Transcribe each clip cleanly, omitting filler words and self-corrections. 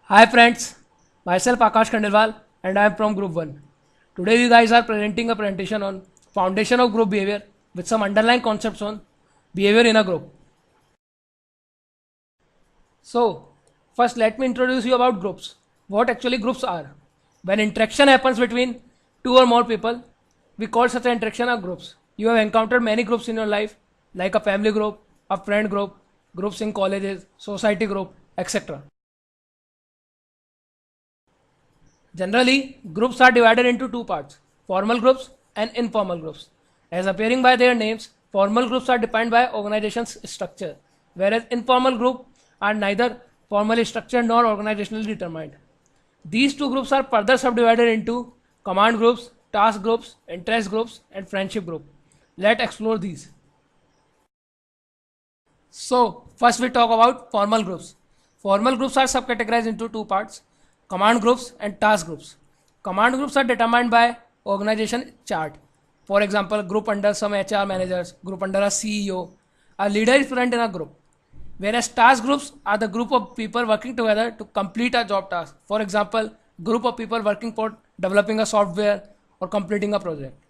Hi friends, myself Akash Khandelwal and I am from Group 1. Today we guys are presenting a presentation on foundation of group behavior with some underlying concepts on behavior in a group. So, first let me introduce you about groups. What actually groups are. When interaction happens between two or more people, we call such an interaction as groups. You have encountered many groups in your life like a family group, a friend group, groups in colleges, society group, etc. Generally, groups are divided into two parts, formal groups and informal groups. As appearing by their names, formal groups are defined by organization's structure, whereas informal groups are neither formally structured nor organizationally determined. These two groups are further subdivided into command groups, task groups, interest groups, and friendship group. Let's explore these. So, first we talk about formal groups. Formal groups are subcategorized into two parts, command groups and task groups. Command groups are determined by organization chart. For example, group under some HR managers, group under a CEO. A leader is present in a group. Whereas task groups are the group of people working together to complete a job task. For example, group of people working for developing a software or completing a project.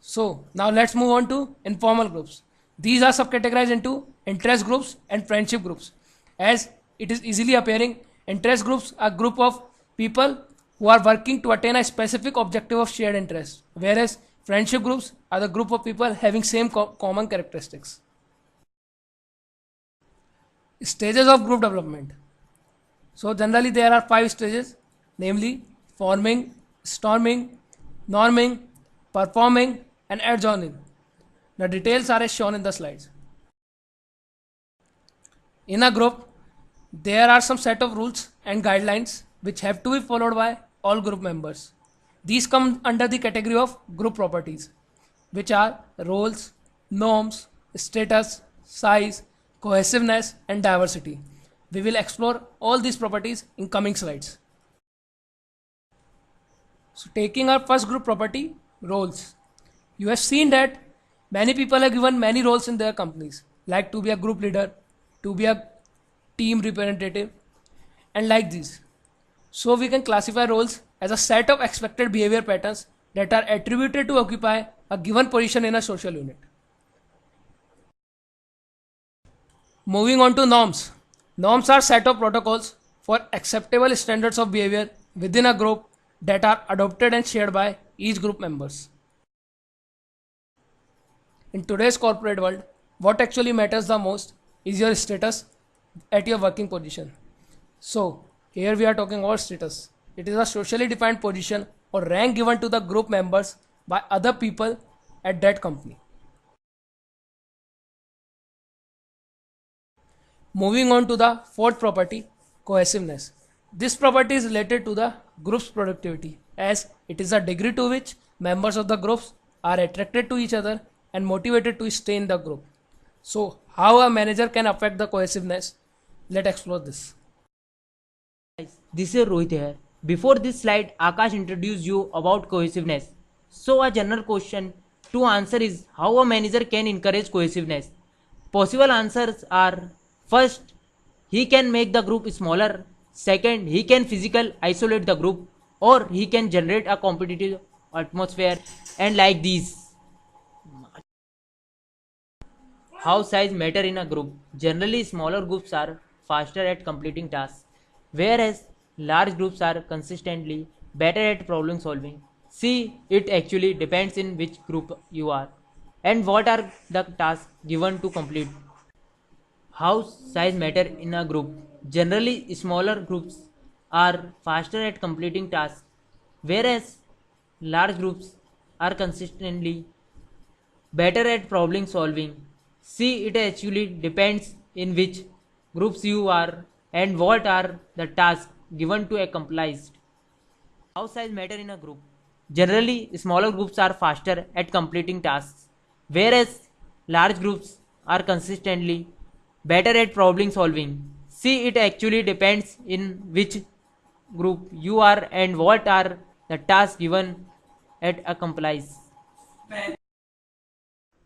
So now let's move on to informal groups. These are subcategorized into interest groups and friendship groups. As it is easily appearing, interest groups are a group of people who are working to attain a specific objective of shared interest, whereas friendship groups are the group of people having same common characteristics. Stages of group development. So generally there are 5 stages, namely forming, storming, norming, performing, and adjourning. The details are as shown in the slides. In a group, there are some set of rules and guidelines which have to be followed by all group members. These come under the category of group properties, which are roles, norms, status, size, cohesiveness, and diversity. We will explore all these properties in coming slides. So, taking our first group property, roles. You have seen that many people are given many roles in their companies, like to be a group leader, to be a team representative, and like these. So we can classify roles as a set of expected behavior patterns that are attributed to occupy a given position in a social unit. Moving on to norms. Norms are set of protocols for acceptable standards of behavior within a group that are adopted and shared by each group members. In today's corporate world, what actually matters the most is your status at your working position. So, here we are talking about status. It is a socially defined position or rank given to the group members by other people at that company. Moving on to the fourth property, cohesiveness. This property is related to the group's productivity, as it is a degree to which members of the groups are attracted to each other and motivated to stay in the group. So, how a manager can affect the cohesiveness? Let's explore this. This is Rohit here. Before this slide, Akash introduced you about cohesiveness. So a general question to answer is how a manager can encourage cohesiveness. Possible answers are: first, he can make the group smaller; second, he can physically isolate the group, or he can generate a competitive atmosphere, and like these. How size matter in a group? Generally, smaller groups are faster at completing tasks, whereas large groups are consistently better at problem solving. See, it actually depends in which group you are and what are the tasks given to complete. How size matter in a group? Generally, smaller groups are faster at completing tasks, whereas large groups are consistently better at problem solving. See, it actually depends in which groups you are and what are the tasks given to accomplish. How size matter in a group? Generally, smaller groups are faster at completing tasks, whereas large groups are consistently better at problem solving. See, it actually depends in which group you are and what are the tasks given at accomplish.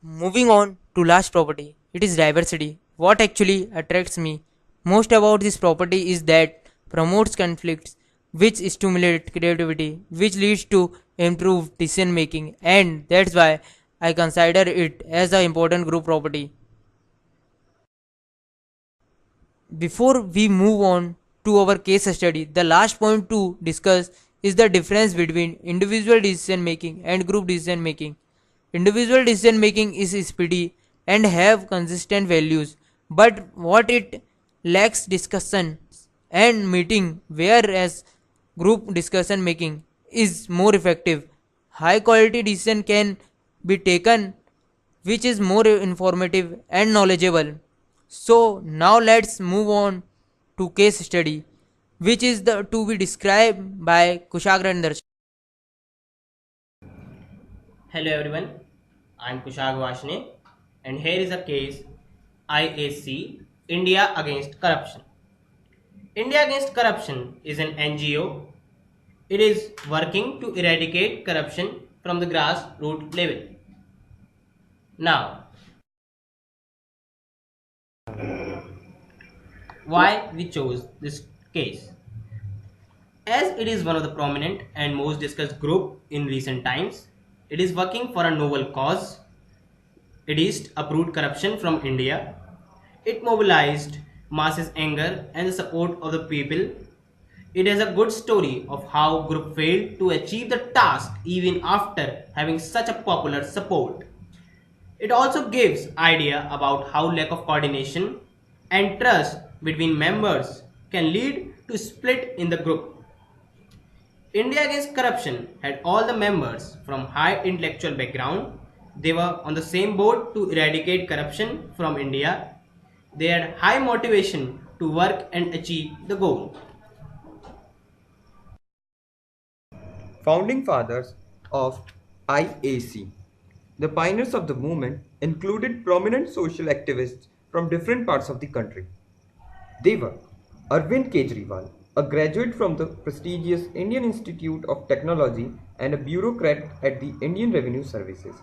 Moving on to last property, it is diversity. What actually attracts me most about this property is that promotes conflicts, which stimulate creativity, which leads to improved decision making, and that's why I consider it as an important group property. Before we move on to our case study, the last point to discuss is the difference between individual decision making and group decision making. Individual decision making is speedy and have consistent values, but what it lacks discussion and meeting, whereas group discussion making is more effective. High quality decision can be taken which is more informative and knowledgeable. So now let's move on to case study, which is to be described by Kushagra and Darshan. Hello everyone, I'm Kushag Vashne and here is a case IAC India Against Corruption. India Against Corruption is an NGO. It is working to eradicate corruption from the grassroots level. Now, why we chose this case? As it is one of the prominent and most discussed group in recent times, it is working for a noble cause. It is uproot corruption from India. It mobilized masses anger and the support of the people. It has a good story of how group failed to achieve the task even after having such a popular support. It also gives idea about how lack of coordination and trust between members can lead to split in the group. India Against Corruption had all the members from high intellectual background. They were on the same boat to eradicate corruption from India. They had high motivation to work and achieve the goal. Founding fathers of IAC. The pioneers of the movement included prominent social activists from different parts of the country. They were Arvind Kejriwal, a graduate from the prestigious Indian Institute of Technology and a bureaucrat at the Indian Revenue Services;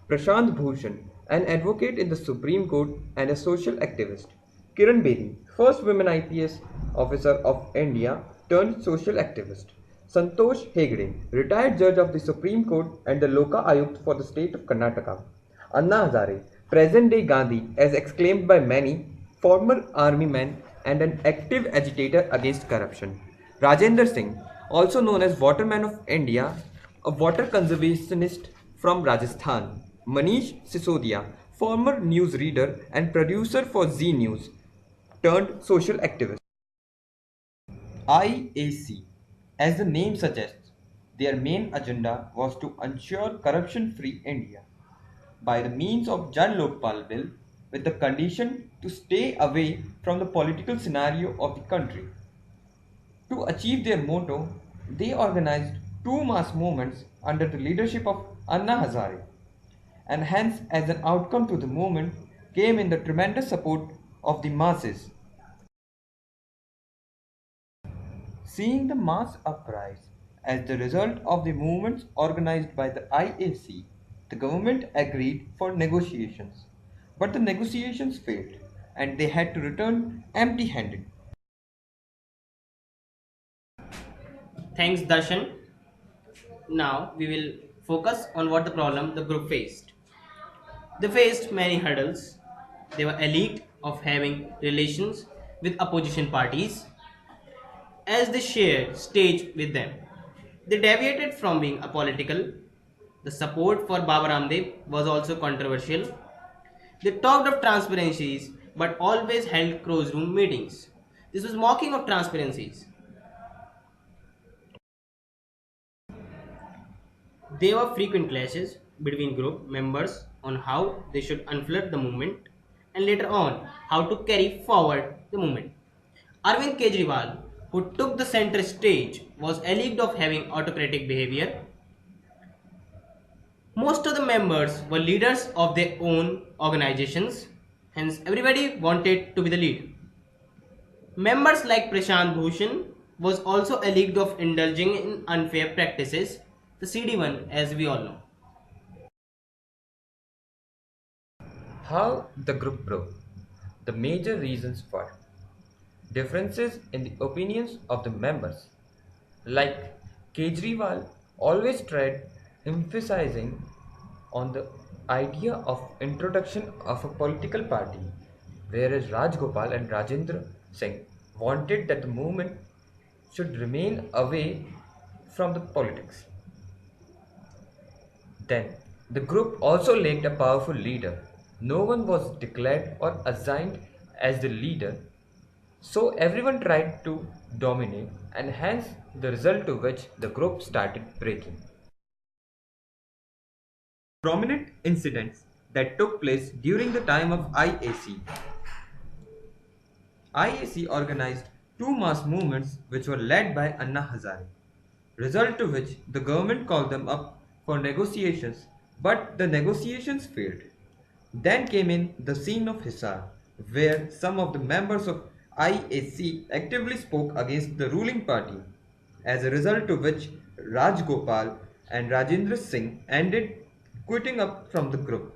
Prashant Bhushan, an advocate in the Supreme Court and a social activist; Kiran Bedi, first women IPS officer of India turned social activist; Santosh Hegde, retired judge of the Supreme Court and the Loka Ayukt for the state of Karnataka; Anna Hazare, present-day Gandhi as exclaimed by many, former army man and an active agitator against corruption; Rajendra Singh, also known as Waterman of India, a water conservationist from Rajasthan; Manish Sisodia, former newsreader and producer for Zee News, turned social activist. IAC, as the name suggests, their main agenda was to ensure corruption-free India by the means of Jan Lokpal Bill with the condition to stay away from the political scenario of the country. To achieve their motto, they organized two mass movements under the leadership of Anna Hazare, and hence as an outcome to the movement came in the tremendous support of the masses. Seeing the mass uprise as the result of the movements organized by the IAC, the government agreed for negotiations. But the negotiations failed and they had to return empty handed. Thanks, Darshan. Now we will focus on what the problem the group faced. They faced many hurdles. They were alleged of having relations with opposition parties as they shared stage with them. They deviated from being apolitical. The support for Baba Ramdev was also controversial. They talked of transparencies but always held closed room meetings. This was mocking of transparencies. There were frequent clashes between group members on how they should unflood the movement and later on how to carry forward the movement. Arvind Kejriwal, who took the center stage, was alleged of having autocratic behavior. Most of the members were leaders of their own organizations, hence everybody wanted to be the lead. Members like Prashant Bhushan was also alleged of indulging in unfair practices, the CD1 as we all know. How the group broke. The major reasons were differences in the opinions of the members. Like Kejriwal always tried emphasizing on the idea of introduction of a political party, whereas Rajgopal and Rajendra Singh wanted that the movement should remain away from the politics. Then, the group also lacked a powerful leader. No one was declared or assigned as the leader, so everyone tried to dominate, and hence the result to which the group started breaking. Prominent incidents that took place during the time of IAC. IAC organized two mass movements which were led by Anna Hazare, result to which the government called them up for negotiations, but the negotiations failed. Then came in the scene of Hisar, where some of the members of IAC actively spoke against the ruling party, as a result to which Rajgopal and Rajendra Singh ended quitting up from the group.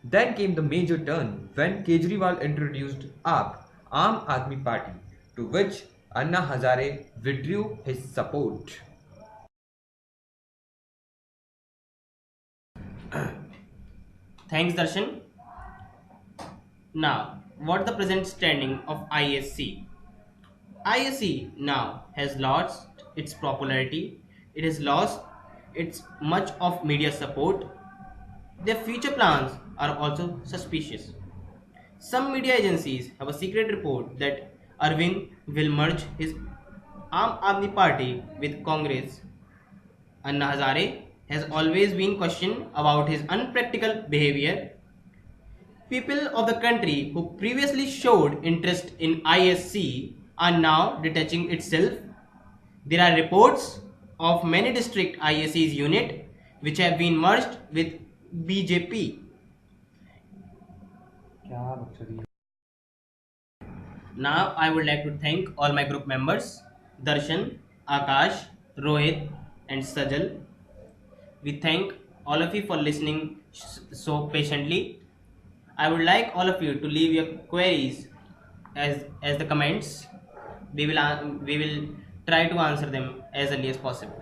Then came the major turn when Kejriwal introduced AAP, Aam Aadmi Party, to which Anna Hazare withdrew his support. Thanks, Darshan. Now, what the present standing of ISC? ISC now has lost its popularity. It has lost its much of media support. Their future plans are also suspicious. Some media agencies have a secret report that Arvind will merge his Aam Aadmi Party with Congress. Anna Hazare has always been questioned about his unpractical behavior. People of the country who previously showed interest in ISC are now detaching itself. There are reports of many district ISC's unit which have been merged with BJP. Now I would like to thank all my group members, Darshan, Akash, Rohit and Sajal. We thank all of you for listening so patiently. I would like all of you to leave your queries as the comments. We will try to answer them as early as possible.